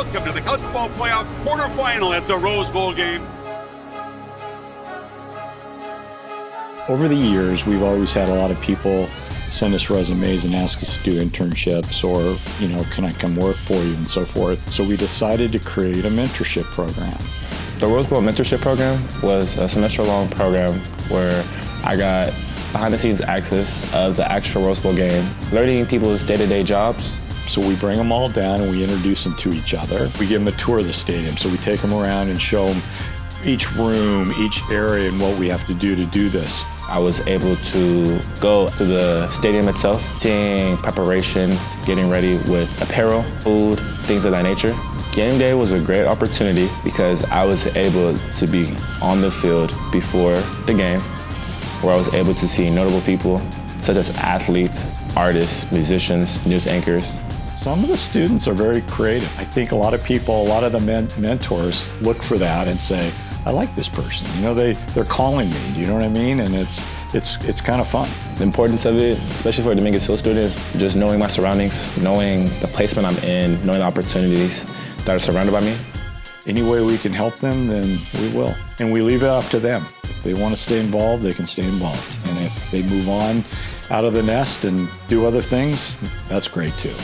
welcome to the College Football Playoff quarterfinal at the Rose Bowl game. Over the years, we've always had a lot of people send us resumes and ask us to do internships or, can I come work for you and so forth. So we decided to create a mentorship program. The Rose Bowl Mentorship Program was a semester-long program where I got behind-the-scenes access of the actual Rose Bowl game, learning people's day-to-day jobs. So we bring them all down and we introduce them to each other. We give them a tour of the stadium. So we take them around and show them each room, each area, and what we have to do this. I was able to go to the stadium itself, seeing preparation, getting ready with apparel, food, things of that nature. Game day was a great opportunity because I was able to be on the field before the game, where I was able to see notable people such as athletes, artists, musicians, news anchors. Some of the students are very creative. I think a lot of people, a lot of the mentors look for that and say, I like this person. They're calling me, do you know what I mean? And it's kind of fun. The importance of it, especially for a Dominguez Hill student, is just knowing my surroundings, knowing the placement I'm in, knowing the opportunities that are surrounded by me. Any way we can help them, then we will. And we leave it up to them. If they want to stay involved, they can stay involved. And if they move on out of the nest and do other things, that's great too.